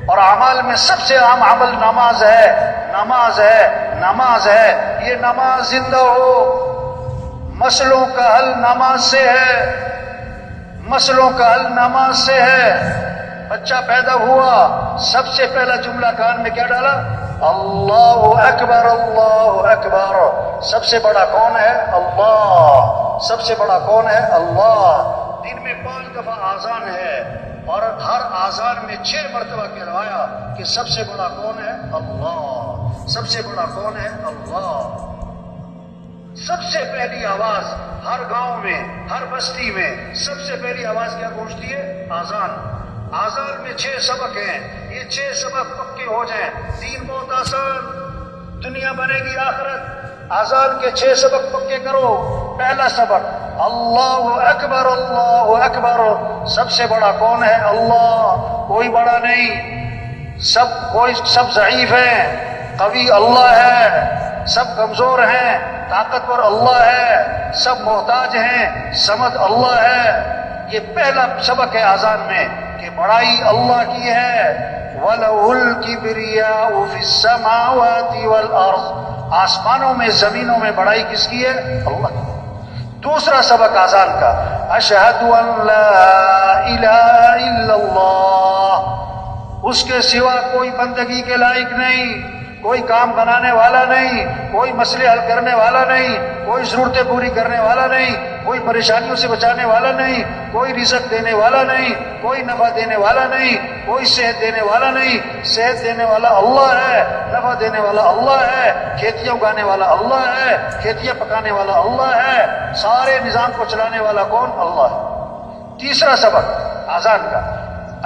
اور اعمال میں سب سے اہم عمل نماز ہے، نماز ہے، نماز ہے۔ یہ نماز زندہ ہو، مسئلوں کا حل نماز سے ہے، مسئلوں کا حل نماز سے ہے۔ بچہ پیدا ہوا، سب سے پہلا جملہ کان میں کیا ڈالا؟ اللہ اکبر، اللہ اکبر۔ سب سے بڑا کون ہے؟ اللہ۔ سب سے بڑا کون ہے؟ اللہ۔ دن میں 5 دفعہ آذان ہے اور ہر آذان میں 6 مرتبہ کہلوایا کہ سب سے بڑا کون ہے؟ اللہ۔ سب سے بڑا کون ہے؟ اللہ۔ سب سے پہلی آواز ہر گاؤں میں، ہر بستی میں سب سے پہلی آواز کیا گونجتی ہے؟ آذان۔ آذان میں 6 سبق ہیں، یہ 6 سبق پکے ہو جائیں، دین بہت آسان، دنیا بنے گی آخرت۔ آذان کے 6 سبق پکے کرو۔ پہلا سبق اللہ اکبر، اللہ اکبر۔ سب سے بڑا کون ہے؟ اللہ، کوئی بڑا نہیں۔ سب ضعیف ہیں، قوی اللہ ہے، سب کمزور ہیں، طاقتور اللہ ہے، سب محتاج ہیں، صمد اللہ ہے۔ یہ پہلا سبق ہے آذان میں کہ بڑائی اللہ کی ہے۔ وَلَهُ الْكِبْرِيَاءُ فِي السَّمَاوَاتِ وَالْأَرْضِ۔ آسمانوں میں زمینوں میں بڑائی کس کی ہے؟ اللہ کی۔ دوسرا سبق آذان کا اشہد ان لا الہ الا اللہ، اس کے سوا کوئی بندگی کے لائق نہیں، کوئی کام بنانے والا نہیں، کوئی مسئلے حل کرنے والا نہیں، کوئی ضرورتیں پوری کرنے والا نہیں، کوئی پریشانیوں سے بچانے والا نہیں، کوئی رزق دینے والا نہیں، کوئی نفع دینے والا نہیں، کوئی صحت دینے والا نہیں۔ صحت دینے والا اللہ ہے، نفع دینے والا اللہ ہے، کھیتیاں اگانے والا اللہ ہے، کھیتیاں پکانے والا اللہ ہے، سارے نظام کو چلانے والا کون؟ اللہ ہے۔ تیسرا سبق آذان کا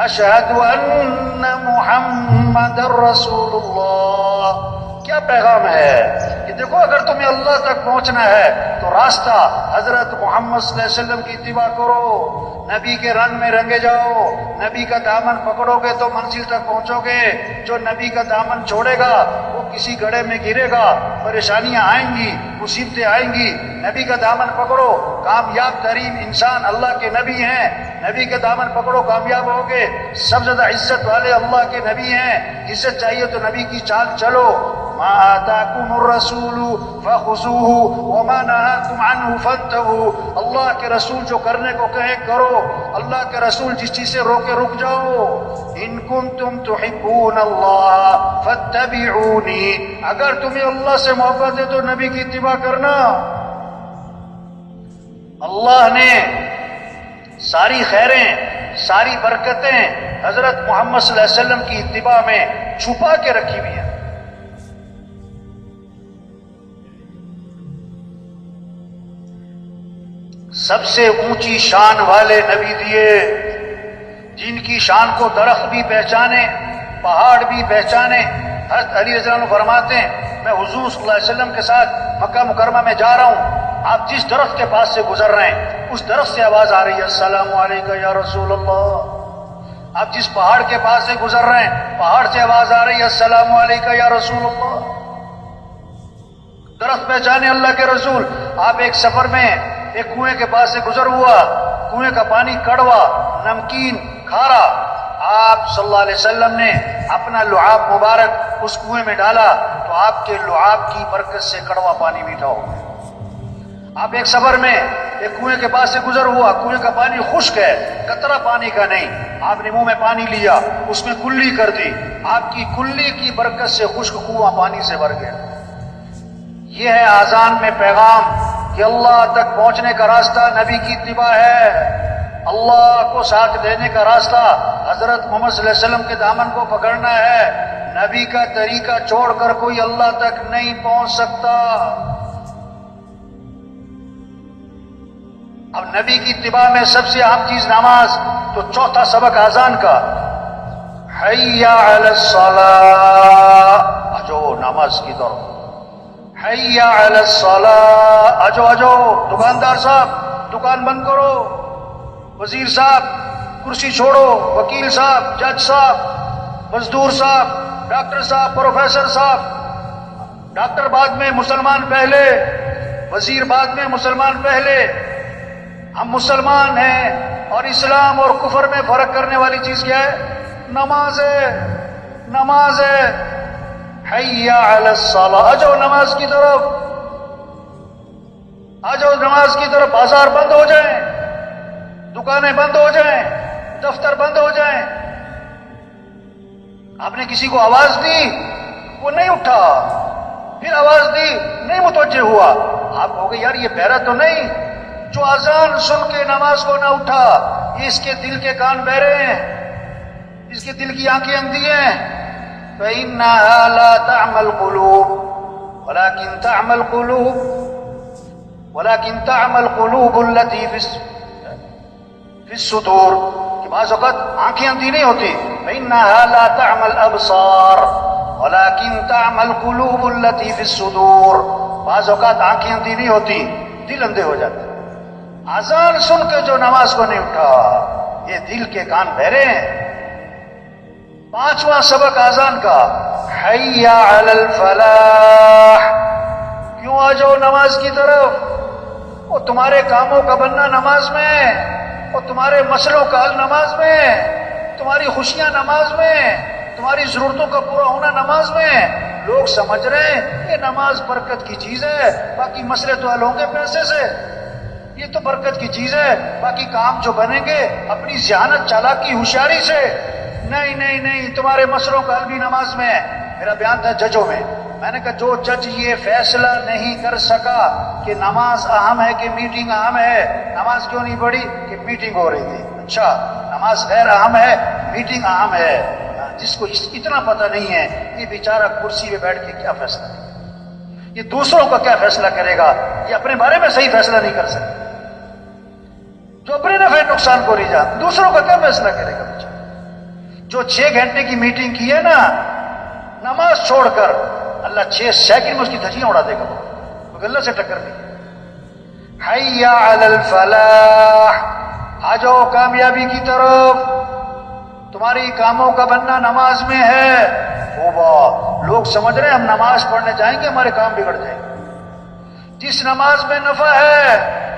اشہد ان محمد رسول اللہ۔ کیا پیغام ہے کہ دیکھو اگر تمہیں اللہ تک پہنچنا ہے تو راستہ حضرت محمد صلی اللہ علیہ وسلم کی اتباع کرو، نبی کے رنگ میں رنگے جاؤ، نبی کا دامن پکڑو گے تو منزل تک پہنچو گے۔ جو نبی کا دامن چھوڑے گا وہ کسی گڑھے میں گرے گا، پریشانیاں آئیں گی، مصیبتیں آئیں گی۔ نبی کا دامن پکڑو، کامیاب ترین انسان اللہ کے نبی ہیں، نبی کے دامن پکڑو کامیاب ہوگے۔ سب سے زیادہ عزت والے اللہ کے نبی ہیں، عزت چاہیے تو نبی کی چال چلو۔ ما آتاکم الرسول فخذوه وما نهاکم عنه فانتهوا۔ اللہ کے رسول جو کرنے کو کہے کرو، اللہ کے رسول جس چیز سے روکے رک جاؤ۔ ان کنتم تحبون اللہ فاتبعونی، اگر تمہیں اللہ سے محبت ہے تو نبی کی اتباع کرنا۔ اللہ نے ساری خیریں، ساری برکتیں حضرت محمد صلی اللہ علیہ وسلم کی اتباع میں چھپا کے رکھی ہوئی ہیں۔ سب سے اونچی شان والے نبی دیے، جن کی شان کو درخت بھی پہچانے، پہاڑ بھی پہچانے۔ حضرت علی رضی اللہ عنہ فرماتے ہیں میں حضور صلی اللہ علیہ وسلم کے ساتھ مکہ مکرمہ میں جا رہا ہوں، آپ جس درخت کے پاس سے گزر رہے ہیں اس درخت سے آواز آ رہی ہے السلام علیکم یا رسول اللہ۔ آپ جس پہاڑ کے پاس سے گزر رہے ہیں پہاڑ سے آواز آ رہی ہے السلام علیکم یا رسول اللہ۔ درخت پہچانے اللہ کے رسول۔ آپ ایک سفر میں ایک کنویں کے پاس سے گزر ہوا، کنویں کا پانی کڑوا، نمکین، کھارا۔ آپ صلی اللہ علیہ وسلم نے اپنا لعاب مبارک اس کنویں میں ڈالا تو آپ کے لعاب کی برکت سے کڑوا پانی میٹھا ہو گیا۔ آپ ایک سفر میں ایک کنویں کے پاس سے گزر ہوا، کنویں کا پانی خشک ہے، قطرہ پانی کا نہیں۔ آپ نے منہ میں پانی لیا، اس میں کلی کر دی، آپ کی کلی کی برکت سے خشک کنواں پانی سے بھر گیا۔ یہ ہے آذان میں پیغام کہ اللہ تک پہنچنے کا راستہ نبی کی اتباع ہے، اللہ کو ساتھ لینے کا راستہ حضرت محمد صلی اللہ علیہ وسلم کے دامن کو پکڑنا ہے۔ نبی کا طریقہ چھوڑ کر کوئی اللہ تک نہیں پہنچ سکتا۔ اب نبی کی اتباع میں سب سے اہم چیز نماز، تو چوتھا سبق آذان کا حی علی الصلاۃ، اجو نماز کی طرف، حی علی الصلاۃ، اجو اجو۔ دکاندار صاحب دکان بند کرو، وزیر صاحب کرسی چھوڑو، وکیل صاحب، جج صاحب، مزدور صاحب، ڈاکٹر صاحب، پروفیسر صاحب۔ ڈاکٹر بعد میں، مسلمان پہلے، وزیر بعد میں، مسلمان پہلے۔ ہم مسلمان ہیں اور اسلام اور کفر میں فرق کرنے والی چیز کیا ہے؟ نماز ہے، نماز ہے، حی علی الصلاۃ، آ جاؤ نماز کی طرف، آ جاؤ نماز کی طرف۔ بازار بند ہو جائیں، دکانیں بند ہو جائیں، دفتر بند ہو جائیں، آپ نے کسی کو آواز دی وہ نہیں اٹھا، پھر آواز دی نہیں متوجہ ہوا، آپ کہو گے یار یہ بہرا تو نہیں، جو اذان سن کے نماز کو نہ اٹھا یہ اس کے دل کے کان بہرے ہیں، اس کے دل کی آنکھیں اندھی ہیں۔ فإنها لا تعمى القلوب ولكن تعمى القلوب التي في الصدور، کہ بعض اوقات آنکھیں اندھی نہیں ہوتی، فإنها لا تعمى الأبصار ولكن تعمى القلوب التي في الصدور، بعض اوقات آنکھیں اندھی نہیں ہوتی، دل اندھے ہو جاتے۔ اذان سن کے جو نماز کو نہیں اٹھا یہ دل کے کان بہرے ہیں۔ پانچواں سبق اذان کا، حی علی الفلاح، کیوں آ جاؤ نماز کی طرف، وہ تمہارے کاموں کا بننا نماز میں، اور تمہارے مسئلوں کا حل نماز میں، تمہاری خوشیاں نماز میں، تمہاری ضرورتوں کا پورا ہونا نماز میں۔ لوگ سمجھ رہے ہیں یہ نماز برکت کی چیز ہے، باقی مسئلے تو حل ہوں گے پیسے سے، یہ تو برکت کی چیز ہے، باقی کام جو بنیں گے اپنی ذہانت چالاکی ہوشیاری سے۔ نہیں نہیں نہیں، تمہارے مسئلوں کا حل بھی نماز میں ہے۔ میرا بیان تھا ججوں میں، میں نے کہا جو جج یہ فیصلہ نہیں کر سکا کہ نماز اہم ہے کہ میٹنگ اہم ہے، نماز کیوں نہیں پڑھی؟ کہ میٹنگ ہو رہی تھی۔ اچھا نماز غیر اہم ہے، میٹنگ اہم ہے۔ جس کو اتنا پتہ نہیں ہے یہ بیچارہ کرسی پہ بیٹھ کے کیا فیصلہ کرے گا، یہ دوسروں کا کیا فیصلہ کرے گا، یہ اپنے بارے میں صحیح فیصلہ نہیں کر سکتا، جو اپنے نفع نقصان کو نہیں جانتا دوسروں کا کیا فیصلہ کرے گا بیچارہ۔ جو 6 گھنٹے کی میٹنگ کی ہے نا نماز چھوڑ کر، اللہ 6 سیکنڈ میں اس کی دھجیاں اڑا دے گا، وہ اللہ سے ٹکر نہیں۔ حی علی الفلاح، آ جاؤ کامیابی کی طرف، تمہاری کاموں کا بننا نماز میں ہے۔ توبہ، لوگ سمجھ رہے ہیں ہم نماز پڑھنے جائیں گے ہمارے کام بگڑ جائیں گے۔ جس نماز میں نفع ہے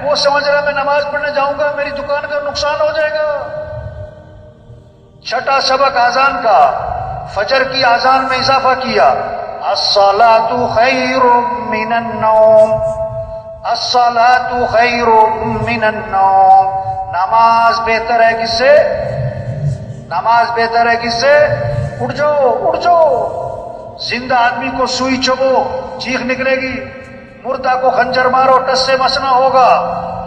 وہ سمجھ رہا ہے میں نماز پڑھنے جاؤں گا میری دکان کا نقصان ہو جائے گا۔ چھٹا سبق اذان کا، فجر کی اذان میں اضافہ کیا، الصلاۃ خیر من النوم، الصلاۃ خیر من النوم، نماز بہتر ہے کس سے؟ نماز بہتر ہے کس سے؟ اٹھ جاؤ اٹھ جاؤ، زندہ آدمی کو سوئی چبو چیخ نکلے گی، مردہ کو خنجر مارو ٹس سے مسنا ہوگا،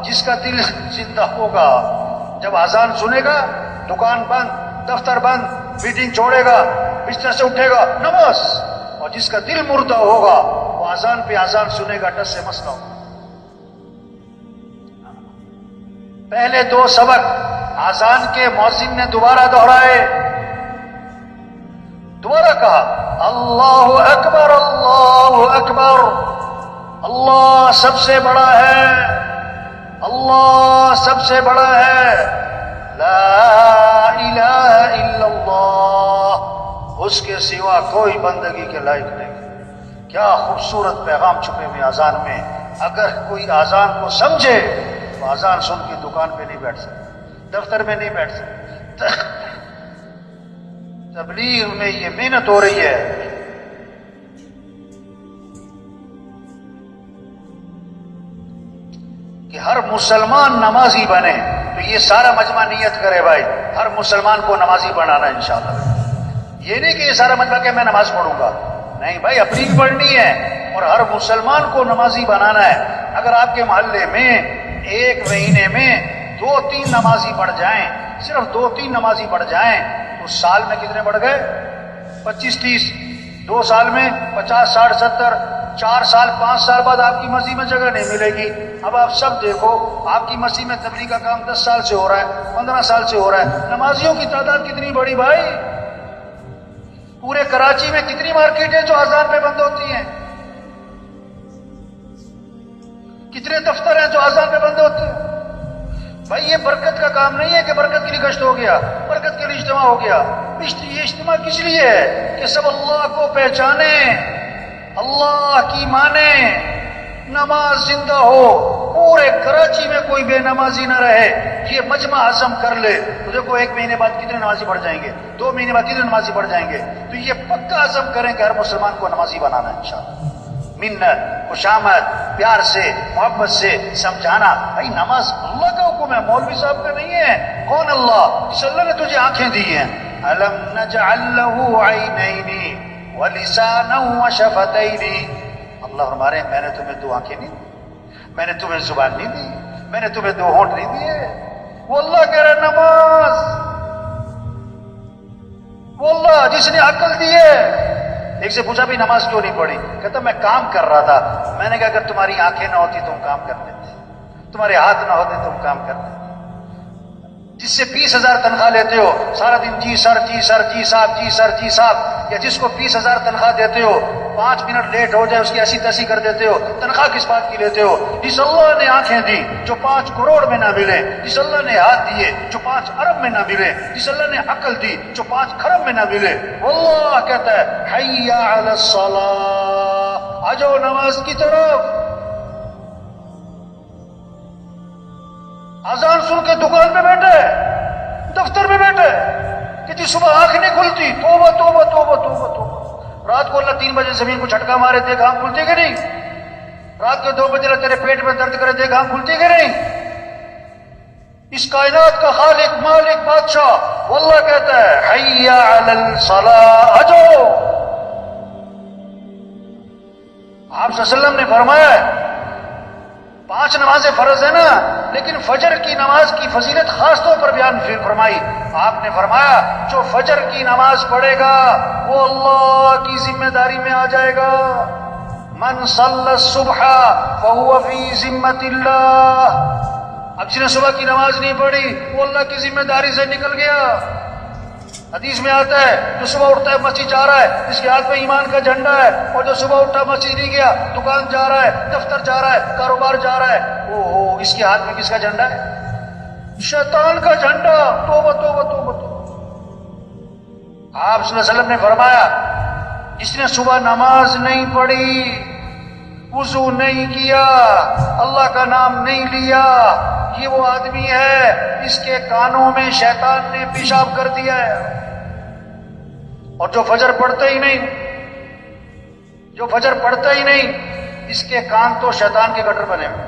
جس کا دل زندہ ہوگا جب اذان سنے گا دکان بند، دفتر بند، میٹنگ چھوڑے گا، بستر سے اٹھے گا نماز، اور جس کا دل مردہ ہوگا وہ اذان پہ اذان سنے گا ٹس سے مسنا ہوگا۔ پہلے 2 سبق اذان کے مؤذن نے دوبارہ دہرائے، دوبارہ کہا اللہ اکبر اللہ اکبر، اللہ سب سے بڑا ہے، اللہ سب سے بڑا ہے، لا الہ الا اللہ، اس کے سوا کوئی بندگی کے لائق نہیں۔ کیا خوبصورت پیغام چھپے ہوئے اذان میں، اگر کوئی اذان کو سمجھے تو اذان سن کے دکان پہ نہیں بیٹھ سکتا، دفتر میں نہیں بیٹھ سکتا۔ تبلیغ میں یہ محنت ہو رہی ہے کہ ہر مسلمان نمازی بنے، تو یہ سارا مجمع نیت کرے بھائی ہر مسلمان کو نمازی بنانا انشاءاللہ۔ یہ نہیں کہ یہ سارا مجمع کہ میں نماز پڑھوں گا، نہیں بھائی اپنی بھی پڑھنی ہے اور ہر مسلمان کو نمازی بنانا ہے۔ اگر آپ کے محلے میں 1 مہینے میں 2-3 نمازی بڑھ جائیں، صرف 2-3 نمازی بڑھ جائیں تو سال میں کتنے بڑھ گئے؟ 25-30، 2 سال میں 50-60-70، 4 سال 5 سال بعد آپ کی مسجد میں جگہ نہیں ملے گی۔ اب آپ سب دیکھو آپ کی مسجد میں تبلیغ کا کام 10 سال سے ہو رہا ہے، 15 سال سے ہو رہا ہے، نمازیوں کی تعداد کتنی بڑی بھائی؟ پورے کراچی میں کتنی مارکیٹیں جو اذان پہ بند ہوتی ہیں، کتنے دفتر ہیں جو اذان پہ بند ہوتے ہیں؟ بھائی یہ برکت کا کام نہیں ہے کہ برکت کے لیے گشت ہو گیا، برکت کے لیے اجتماع ہو گیا۔ یہ اجتماع کس لیے ہے کہ سب اللہ کو پہچانیں، اللہ کی مانیں، نماز زندہ ہو، پورے پورے کراچی میں کوئی بے نمازی نہ رہے، یہ مجمع عزم کر لے تو دیکھو 1 مہینے بعد کتنے نمازی بڑھ جائیں گے، 2 مہینے بعد کتنے نمازی بڑھ جائیں گے. تو یہ پکا عزم کریں کہ ہر مسلمان کو نمازی بنانا ہے انشاءاللہ. منت، خوشامد، پیار سے، محبت سے سمجھانا. بھائی نماز اللہ کا حکم ہے، مولوی صاحب کا نہیں ہے. کون اللہ؟ جس اللہ نے تجھے آنکھیں دی ہیں. الم نجعل له عینین ولسانا وشفتین. اللہ فرما رہے ہیں میں نے تمہیں 2 آنکھیں نہیں دی، میں نے تمہیں زبان نہیں دی، میں نے تمہیں 2 ہونٹ نہیں دیے. وہ اللہ کہہ رہا ہے نماز، وہ اللہ جس نے عقل دی ہے. ایک سے پوچھا بھی نماز کیوں نہیں پڑھی؟ کہتا میں کام کر رہا تھا. میں نے کہا اگر تمہاری آنکھیں نہ ہوتی تم کام کر لیتے، تمہارے ہاتھ نہ ہوتے تم کام کر لیتے. جس سے 20,000 تنخواہ لیتے ہو، سارا دن جی سر جی سر جی صاحب جی سر جی صاحب، یا جس کو 20,000 تنخواہ دیتے ہو 5 منٹ لیٹ ہو جائے اس کی ایسی تیسی کر دیتے ہو، تنخواہ کس بات کی لیتے ہو؟ جس اللہ نے آنکھیں دی جو 5 کروڑ میں نہ ملے، جس اللہ نے ہاتھ دیے جو 5 ارب میں نہ ملے، جس اللہ نے عقل دی جو 5 کھرب میں نہ ملے. واللہ کہتا ہے حی علی الصلاۃ، آجاؤ نماز کی طرف. اذان سن کے دکان میں بیٹھے، دفتر میں بیٹھے کہ جی صبح آنکھ نہیں کھلتی، توبہ توبہ توبہ توبہ توبہ. رات کو اللہ 3 بجے زمین کو جھٹکا مارے، دیکھ آنکھ کھلتی کہ نہیں؟ رات کے 2 بجے تیرے پیٹ میں درد کرے، دیکھ آنکھ کھلتی کہ نہیں؟ اس کائنات کا خالق مالک بادشاہ واللہ کہتا ہے حی علی الصلاۃ، اجو. آپ صلی اللہ علیہ وسلم نے فرمایا 5 نمازیں فرض ہیں نا، لیکن فجر کی نماز کی فضیلت خاص طور پر بیان فرمائی. آپ نے فرمایا جو فجر کی نماز پڑھے گا وہ اللہ کی ذمہ داری میں آ جائے گا. من صلی الصبح فهو فی ذمۃ اللہ. اب جس نے صبح کی نماز نہیں پڑھی وہ اللہ کی ذمہ داری سے نکل گیا. حدیث میں آتا ہے جو صبح اٹھتا ہے مسجد جا رہا ہے اس کے ہاتھ میں ایمان کا جھنڈا ہے، اور جو صبح اٹھا مسجد نہیں گیا، دکان جا رہا ہے، دفتر جا رہا ہے، کاروبار جا رہا ہے، او اس کے ہاتھ میں کس کا جھنڈا ہے؟ شیطان کا جھنڈا. توبہ توبہ توبہ توبہ. آپ صلی اللہ علیہ وسلم نے فرمایا جس نے صبح نماز نہیں پڑھی، وضو نہیں کیا، اللہ کا نام نہیں لیا، یہ وہ آدمی ہے اس کے کانوں میں شیطان نے پیشاب کر دیا ہے. اور جو فجر پڑھتا ہی نہیں، جو فجر پڑھتا ہی نہیں، اس کے کان تو شیطان کے گٹر بنے ہوئے.